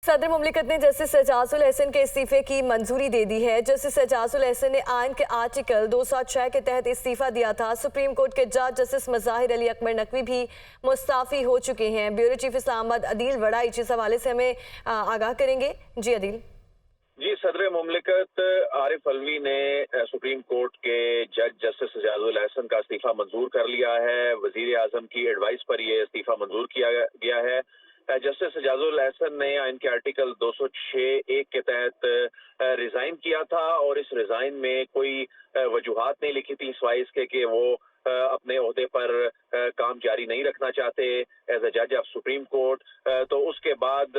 सदर मुमलिकत ने जस्टिस एजाजुल एहसन के इस्तीफे की मंजूरी दे दी है। जस्टिस एजाजुल एहसन ने आइन के आर्टिकल 206 के तहत इस्तीफा दिया था। सुप्रीम कोर्ट के जज जस्टिस मज़ाहिर अली अकबर नकवी भी मुस्ताफ़ी हो चुके हैं। ब्यूरो चीफ इस्लामाबाद अदील वड़ाई इस हवाले से हमें आगाह करेंगे। जी अदील। जी, सदर मुमलिकत आरिफ अलवी ने सुप्रीम कोर्ट के जज जस्टिस एजाजुल एहसन का इस्तीफा मंजूर कर लिया है। वजीर आजम की एडवाइस पर यह इस्तीफा मंजूर किया गया है। जस्टिस एजाजुल एहसन ने इनके आर्टिकल 206(1) के तहत रिजाइन किया था और इस रिजाइन में कोई वजूहात नहीं लिखी थी सिवाय इसके कि वो अपने ओहदे पर काम जारी नहीं रखना चाहते एज ए जज ऑफ सुप्रीम कोर्ट। तो उसके बाद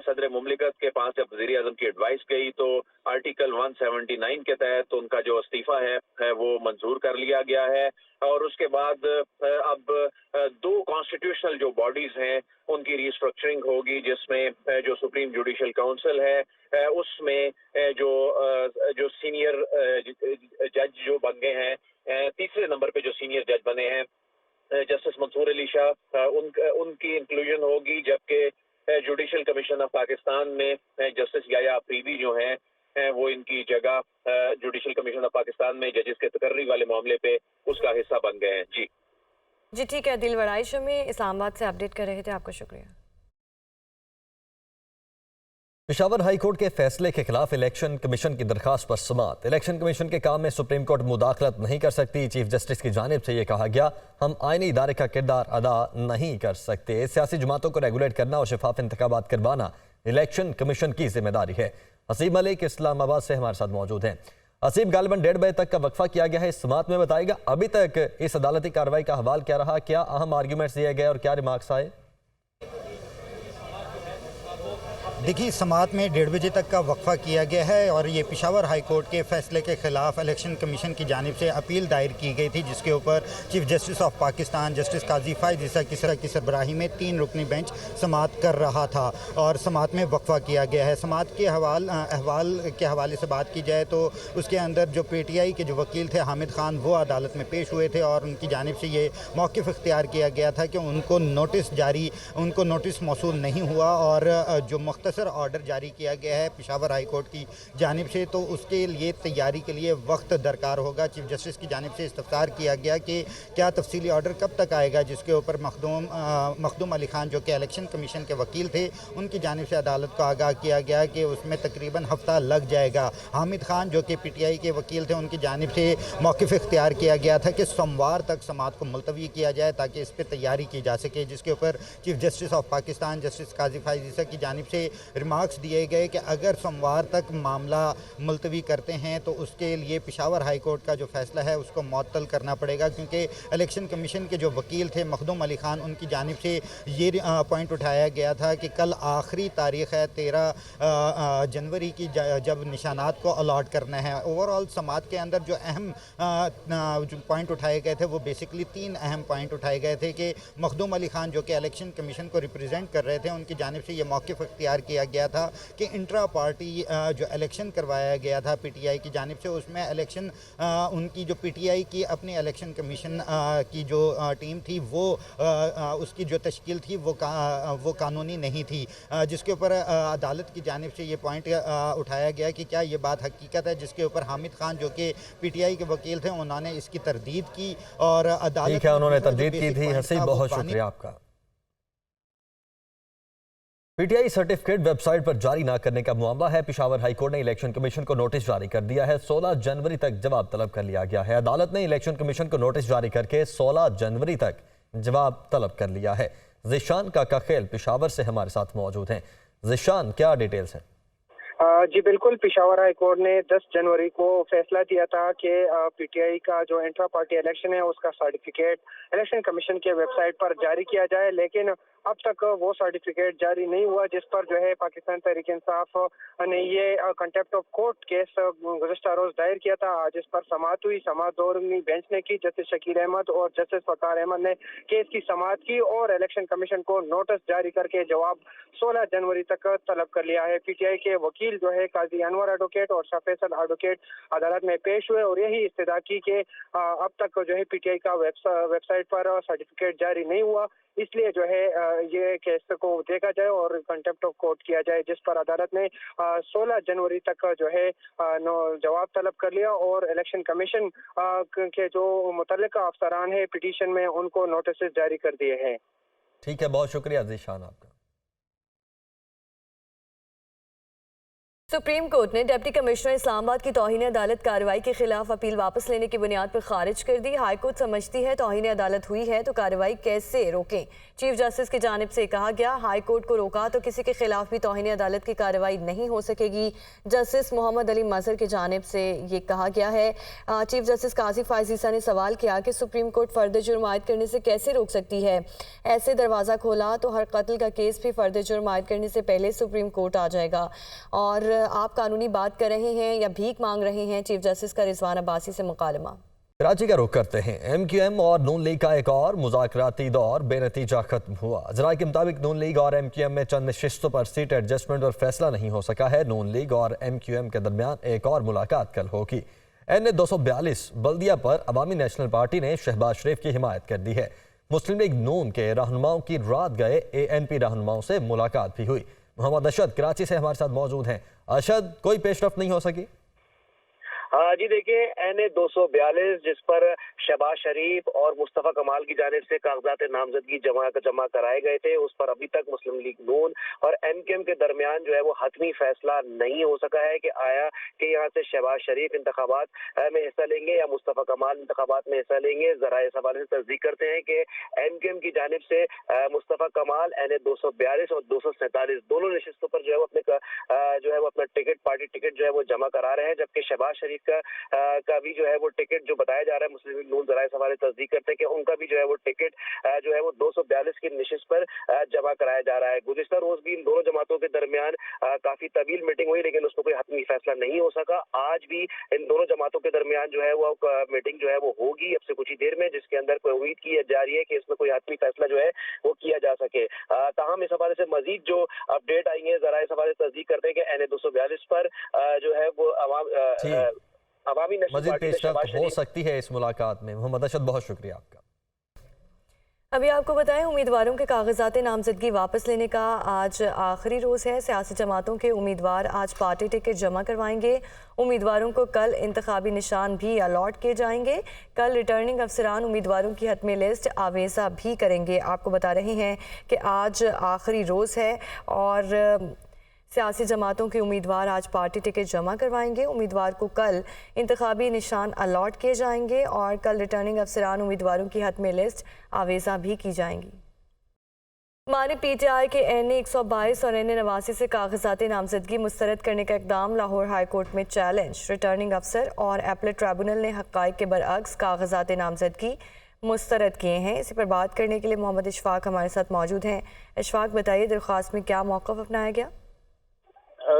सदर मुमलिकत के पास जब वजीर आजम की एडवाइस गई तो आर्टिकल 179 के तहत उनका जो इस्तीफा है वो मंजूर कर लिया गया है। और उसके बाद अब दो कॉन्स्टिट्यूशनल जो बॉडीज हैं उनकी रिस्ट्रक्चरिंग होगी, जिसमें जो सुप्रीम जुडिशल काउंसिल है उसमें जो सीनियर जज जो बन गए हैं, तीसरे नंबर पे जो सीनियर जज बने हैं जस्टिस मंसूर अली शाह, उनकी इंक्लूजन होगी। जबकि जुडिशल कमीशन ऑफ पाकिस्तान में जस्टिस याया अफरीदी जो हैं वो इनकी जगह जुडिशल कमीशन ऑफ पाकिस्तान में जजेस के तकर्री वाले मामले पे उसका हिस्सा बन गए हैं। जी ठीक है। दिल वड़ाइश में इस्लामाबाद से अपडेट कर रहे थे, आपका शुक्रिया। पेशावर हाई कोर्ट के फैसले के खिलाफ इलेक्शन कमीशन की दरखास्त पर समाअत। इलेक्शन कमीशन के काम में सुप्रीम कोर्ट मुदाखलत नहीं कर सकती। चीफ जस्टिस की जानिब से यह कहा गया, हम आईनी इदारे का किरदार अदा नहीं कर सकते। सियासी जमातों को रेगुलेट करना और शफाफ इंतखाबात करवाना इलेक्शन कमीशन की जिम्मेदारी है। हसीब मलिक इस्लामाबाद से हमारे साथ मौजूद हैं। हसीब, गालिबन 1:30 बजे तक का वक्फा किया गया है। इस समाअत में बताएगा अभी तक इस अदालती कार्रवाई का हवाल क्या रहा, क्या अहम आर्ग्यूमेंट्स दिए गए और क्या रिमार्क्स आए? देखिए, समाअत में 1:30 बजे तक का वक्फा किया गया है और ये पेशावर हाई कोर्ट के फैसले के खिलाफ इलेक्शन कमीशन की जानिब से अपील दायर की गई थी, जिसके ऊपर chief justice of Pakistan justice Qazi Faez Isa किसरा की सरबराही में 3 रुकनी बेंच समाअत कर रहा था और समाअत में वक्फा किया गया है। समाअत के अहवाल के हवाले से बात की जाए तो उसके अंदर जो PTI के जो वकील थे हामिद खान, वो अदालत में पेश हुए थे और उनकी जानिब से ये मौक़िफ़ इख्तियार किया गया था कि उनको नोटिस मौसूल नहीं हुआ और जो मुख्तसर ऑर्डर जारी किया गया है पेशावर हाई कोर्ट की जानिब से, तो उसके लिए तैयारी के लिए वक्त दरकार होगा। चीफ जस्टिस की जानिब से इस्तफसार किया गया कि क्या तफसीली ऑर्डर कब तक आएगा, जिसके ऊपर मखदूम अली खान जो कि इलेक्शन कमीशन के वकील थे, उनकी जानिब से अदालत को आगाह किया गया कि उसमें तकरीबन हफ्ता लग जाएगा। हामिद खान जो कि PTI के वकील थे, उनकी जानिब से मौक़िफ़ इख्तियार किया गया था कि सोमवार तक समाअत को मुलतवी किया जाए ताकि इस पर तैयारी की जा सके, जिसके ऊपर chief justice of Pakistan justice Qazi Faez Isa की जानिब से रिमार्क्स दिए गए कि अगर सोमवार तक मामला मुलतवी करते हैं तो उसके लिए पेशावर हाई कोर्ट का जो फैसला है उसको मुअत्तल करना पड़ेगा, क्योंकि इलेक्शन कमीशन के जो वकील थे मखदूम अली खान, उनकी जानिब से ये पॉइंट उठाया गया था कि कल आखिरी तारीख़ है 13 जनवरी की, जब निशानात को अलॉट करना है। ओवरऑल समाअत के अंदर जो अहम जो पॉइंट उठाए गए थे वो बेसिकली 3 अहम पॉइंट उठाए गए थे कि मखदूम अली खान जो कि इलेक्शन कमीशन को रिप्रेजेंट कर रहे थे, उनकी जानिब से ये मौक़िफ़ इख्तियार किया गया था कि इंट्रा पार्टी जो इलेक्शन करवाया गया था PTI की जानिब से, उसमें इलेक्शन उनकी जो PTI की अपनी इलेक्शन कमीशन की जो टीम थी वो उसकी जो तश्कील थी वो कानूनी नहीं थी, जिसके ऊपर अदालत की जानिब से ये पॉइंट उठाया गया कि क्या ये बात हकीकत है, जिसके ऊपर हामिद खान जो कि PTI के वकील थे उन्होंने इसकी तरदीद की और अदालत उन्होंने तरदीद की थी। हसीब, बहुत शुक्रिया आपका। PTI सर्टिफिकेट वेबसाइट पर जारी ना करने का मामला है। पेशावर हाई कोर्ट ने इलेक्शन कमीशन को नोटिस जारी कर दिया है। 16 जनवरी तक जवाब तलब कर लिया गया है। अदालत ने इलेक्शन कमीशन को नोटिस जारी करके 16 जनवरी तक जवाब तलब कर लिया है। ज़िशान काका खेल पेशावर से हमारे साथ मौजूद हैं। ज़िशान, क्या डिटेल्स हैं? जी बिल्कुल, पेशावर हाई कोर्ट ने 10 जनवरी को फैसला दिया था कि PTI का जो इंट्रा पार्टी इलेक्शन है उसका सर्टिफिकेट इलेक्शन कमीशन के वेबसाइट पर जारी किया जाए, लेकिन अब तक वो सर्टिफिकेट जारी नहीं हुआ, जिस पर जो है पाकिस्तान तहरीक इंसाफ ने ये कंटेम्प्ट ऑफ कोर्ट केस गुज़श्ता रोज दायर किया था, जिस पर समाअत हुई। समाअत 2 रुकनी बेंच ने की। जस्टिस शकील अहमद और जस्टिस वकार अहमद ने केस की समाअत की और इलेक्शन कमीशन को नोटिस जारी करके जवाब 16 जनवरी तक तलब कर लिया है। PTI के वकील जो है काजी अनवर एडवोकेट और शाह फैसल एडवोकेट अदालत में पेश हुए और यही इस्तदा की कि अब तक जो है PTI का वेबसाइट पर सर्टिफिकेट जारी नहीं हुआ, इसलिए जो है ये केस को देखा जाए और कंटेम्प्ट ऑफ कोर्ट किया जाए, जिस पर अदालत ने 16 जनवरी तक जो है जवाब तलब कर लिया और इलेक्शन कमीशन के जो मुतल्लिका अफसरान है पिटीशन में उनको नोटिस जारी कर दिए हैं। ठीक है, बहुत शुक्रिया ज़ीशान आपका। सुप्रीम कोर्ट ने डिप्टी कमिश्नर इस्लामाबाद की तौहीन अदालत कार्रवाई के खिलाफ अपील वापस लेने की बुनियाद पर खारिज कर दी। हाई कोर्ट समझती है तौहीन अदालत हुई है तो कार्रवाई कैसे रोकें। चीफ जस्टिस की जानिब से कहा गया, हाई कोर्ट को रोका तो किसी के खिलाफ भी तौहीन अदालत की कार्रवाई नहीं हो सकेगी। जस्टिस मोहम्मद अली मजहर की जानिब से ये कहा गया है। चीफ जस्टिस काजी फायजीसा ने सवाल किया कि सुप्रीम कोर्ट फर्द जुर्म आयद करने से कैसे रोक सकती है। ऐसे दरवाज़ा खोला तो हर कत्ल का केस भी फर्द जुर्म आयद करने से पहले सुप्रीम कोर्ट आ जाएगा। और आप कानूनी बात कर रहे हैं या भीख मांग रहे हैं, चीफ जस्टिस का रिजवान अब्बासी से मुकालमा। कराची का रुख करते हैं। MQM और नून लीग का एक और मुज़ाकराती दौर बेनतीजा खत्म हुआ। ज़राए के मुताबिक नून लीग और MQM में चंद नशिस्तों पर सीट एडजस्टमेंट और फैसला नहीं हो सका है। नून लीग और MQM के दरमियान एक और मुलाकात कल होगी। NA 242 बल्दिया पर अवामी नेशनल पार्टी ने शहबाज शरीफ की हिमायत कर दी है। मुस्लिम लीग नून के रहनुमाओं की रात गए ANP रहनुमाओं से मुलाकात भी हुई। मोहम्मद अशद कराची से हमारे साथ मौजूद हैं। अशद, कोई पेशरफ नहीं हो सकी? जी देखिए, NA 242 जिस पर शहबाज शरीफ और मुस्तफ़ा कमाल की जानिब से कागजात नामजदगी जमा कराए गए थे, उस पर अभी तक मुस्लिम लीग नून और MQM के दरमियान जो है वो हतमी फैसला नहीं हो सका है कि आया कि यहाँ से शहबाज शरीफ इंतखाबात में हिस्सा लेंगे या मुस्तफ़ा कमाल इंतखाबात में हिस्सा लेंगे। ज़राए इस हवाले से तस्दीक करते हैं कि MQM की जानिब से मुस्तफ़ा कमाल NA 242 और 247 दोनों नशिस्तों पर जो है वो अपना पार्टी टिकट जो है वो जमा करा रहे हैं, जबकि शहबाज शरीफ का भी जो है वो टिकट जो बताया जा रहा है, मुस्लिम लीग नून ज़राए इस हवाले तस्दीक करते हैं कि उनका भी जो है वो टिकट जो है वो 242 की नशिस्त पर जमा कराया जा रहा है। गुज़िश्ता रोज भी इन दोनों जमातों के दरमियान काफी तवील मीटिंग हुई, लेकिन उसमें कोई हतमी फैसला नहीं हो सका। आज भी इन दोनों जमातों के दरमियान जो है वो मीटिंग जो है वो होगी अब से कुछ ही देर में, जिसके अंदर कोई उम्मीद की जा रही है कि इसमें कोई हतमी फैसला जो है वो किया जा सके। ताहम इस हवाले से मजीद जो अपडेट आई है, ज़रा इस हवाले से तस्दीक करते हैं कि NA 242 पर जो है वो अवामी मजीद पेशरफ हो सकती है इस मुलाकात में। मोहम्मद अशद, बहुत शुक्रिया आपका। अभी आपको बताएं, उम्मीदवारों के कागजात नामजदगी वापस लेने का आज आखिरी रोज़ है। सियासी जमातों के उम्मीदवार आज पार्टी टिकट जमा करवाएंगे। उम्मीदवारों को कल इंतखाबी निशान भी अलॉट किए जाएंगे। कल रिटर्निंग अफसरान उम्मीदवारों की हतमी लिस्ट आवेज़ा भी करेंगे। आपको बता रहे हैं कि आज आखिरी रोज़ है और सियासी जमातों के उम्मीदवार आज पार्टी टिकट जमा करवाएंगे। उम्मीदवार को कल इंतखाबी निशान अलॉट किए जाएंगे और कल रिटर्निंग अफसरान उम्मीदवारों की हतमी लिस्ट आवेज़ा भी की जाएंगी। माने PTI के NA 122 और NA 89 से कागजात नामजदगी मुस्तरद करने का इकदाम लाहौर हाई कोर्ट में चैलेंज। रिटर्निंग अफसर और एपलेट ट्राइब्यूनल ने हक़ाइक़ के बरअक्स कागजात नामजदगी मुस्तरद किए हैं। इसी पर बात करने के लिए मोहम्मद इशफाक हमारे साथ मौजूद हैं। इशफाक, बताइए दरख्वास्त में क्या मौक़िफ़ अपनाया गया?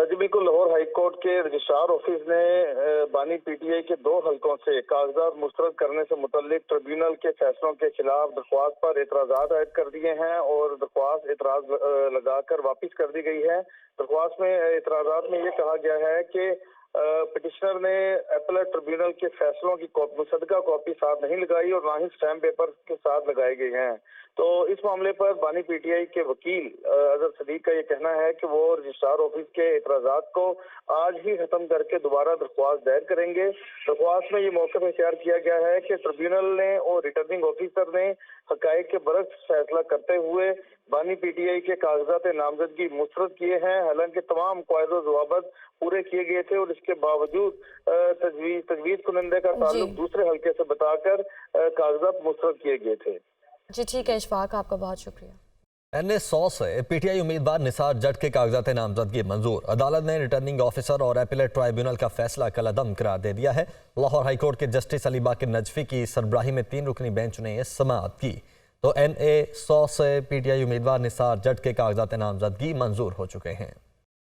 जी बिल्कुल, लाहौर हाई कोर्ट के रजिस्ट्रार ऑफिस ने बानी PTI के 2 हलकों से कागजात मुस्तरद करने से मुतल्लिक ट्रिब्यूनल के फैसलों के खिलाफ दरख्वास्त पर एतराज़ात आयद कर दिए हैं और दरख्वास्त एतराज़ लगाकर वापस कर दी गई है। दरख्वास्त में एतराज़ात में ये कहा गया है कि पिटिशनर ने एपलेट ट्रिब्यूनल के फैसलों की मुसद्दका कॉपी साथ नहीं लगाई और ना ही स्टैम्प पेपर के साथ लगाए गए हैं। तो इस मामले पर बानी PTI के वकील अजहर सदीक का ये कहना है कि वो रजिस्ट्रार ऑफिस के एतराज़ात को आज ही खत्म करके दोबारा दरख्वास्त दायर करेंगे। दरख्वास्त में ये मौक़िफ़ इख्तियार किया गया है कि ट्रिब्यूनल ने और रिटर्निंग ऑफिसर ने हक़ाइक़ के बरअक्स फैसला करते हुए बानी PTI के कागजात नामजदगी मुस्तरद किए हैं। हालांकि तमाम क़वाइद व ज़वाबित पूरे किए गए थे और इसके बावजूद तजवीज़ कुनंदे का ताल्लुक दूसरे हल्के से बताकर कागजात मुस्तरद किए गए थे। जी ठीक है इशफाक, आपका बहुत शुक्रिया। NA 100 से PTI उम्मीदवार निसार जट के कागजात नामजदगी मंजूर। अदालत ने रिटर्निंग ऑफिसर और एपलेट ट्राइब्यूनल का फैसला कलअदम करार दे दिया है। लाहौर हाई कोर्ट के जस्टिस अली बाकर नजफी की सरबराही में 3 रुकनी बेंच ने समाअत की। तो NA 100 से PTI उम्मीदवार निसार जट के कागजात नामजदगी मंजूर हो चुके हैं।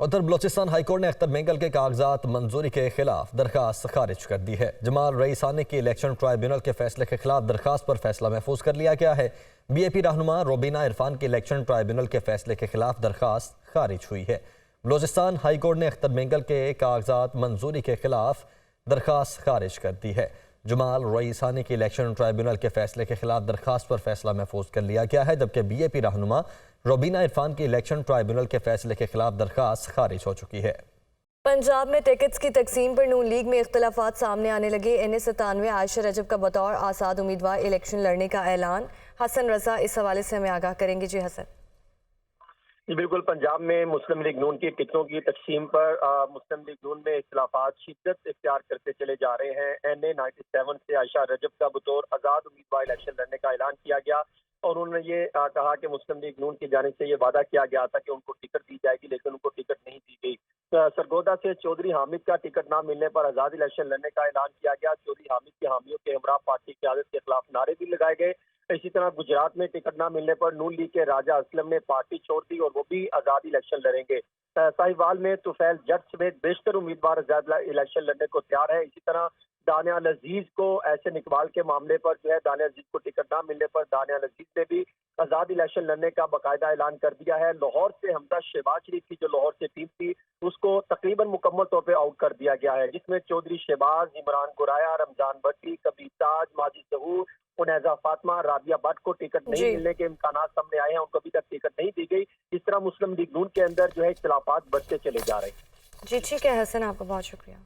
उधर बलोचिस्तान हाई कोर्ट ने अख्तर मेंगल के कागजात मंजूरी के खिलाफ दरखास्त खारिज कर दी है। जमाल रईसानी की इलेक्शन ट्राइब्यूनल के फैसले के खिलाफ दरखास्त पर फैसला महफूज कर लिया गया है। BAP रहनुमा रोबीना इरफान की इलेक्शन ट्राइब्यूनल के फैसले के खिलाफ दरखास्त खारिज हुई है। बलोचिस्तान हाई कोर्ट ने अख्तर मेंगल के कागजात मंजूरी के खिलाफ दरखास्त खारिज कर दी है। जमाल रईसानी की इलेक्शन ट्राइब्यूनल के फैसले के खिलाफ दरखास्त पर फैसला महफूज कर लिया गया है, जबकि BAP रहनुमा रोबीना इरफान की इलेक्शन ट्राइब्यूनल के फैसले के खिलाफ दरखास्त खारिज हो चुकी है। पंजाब में टिकट्स की तकसीम पर नून लीग में इख्तलाफात सामने आने लगे। NA97 आयशा रजब का बतौर आज़ाद उम्मीदवार इलेक्शन लड़ने का ऐलान। हसन रजा इस हवाले से हमें आगाह करेंगे। जी हसन। जी बिल्कुल, पंजाब में मुस्लिम लीग नून की टिकटों की तकसीम पर मुस्लिम लीग नून में इख्तलाफात शिद्दत इख्तियार करते चले जा रहे हैं। NA97 से आयशा रजब का बतौर आज़ाद उम्मीदवार इलेक्शन लड़ने का ऐलान किया गया और उन्होंने ये कहा कि मुस्लिम लीग नून की जानिब से ये वादा किया गया था कि उनको टिकट दी जाएगी, लेकिन उनको टिकट नहीं दी गई। सरगोदा से चौधरी हामिद का टिकट ना मिलने पर आज़ाद इलेक्शन लड़ने का ऐलान किया गया। चौधरी हामिद के हामियों के हमरा पार्टी की आदत के खिलाफ नारे भी लगाए गए। इसी तरह गुजरात में टिकट ना मिलने पर नून लीग के राजा असलम ने पार्टी छोड़ दी और वो भी आज़ाद इलेक्शन लड़ेंगे। साहिवाल में तुफैल जट समेत बेशतर उम्मीदवार आज़ाद इलेक्शन लड़ने को तैयार है। इसी तरह दानियाल अजीज को ऐसे इकबाल के मामले पर जो है, दानियाल अजीज को टिकट ना मिलने पर दानियाल अजीज ने भी आज़ाद इलेक्शन लड़ने का बाकायदा ऐलान कर दिया है। लाहौर से हमजा शहबाज शरीफ की जो लाहौर से टीम थी उसको तकरीबन मुकम्मल तौर पर आउट कर दिया गया है, जिसमें चौधरी शहबाज, इमरान गुराया, रमजान भट्टी, कबीर ताज, माजिद जहूर, उनैजा फातिमा, राबिया भट्ट को टिकट नहीं मिलने के इम्कान सामने आए हैं। उनको अभी तक टिकट नहीं दी गई। इस तरह मुस्लिम लीग नून के अंदर जो है इख्तिलाफात बढ़ते चले जा रहे हैं। जी ठीक है हसन, आपका बहुत शुक्रिया।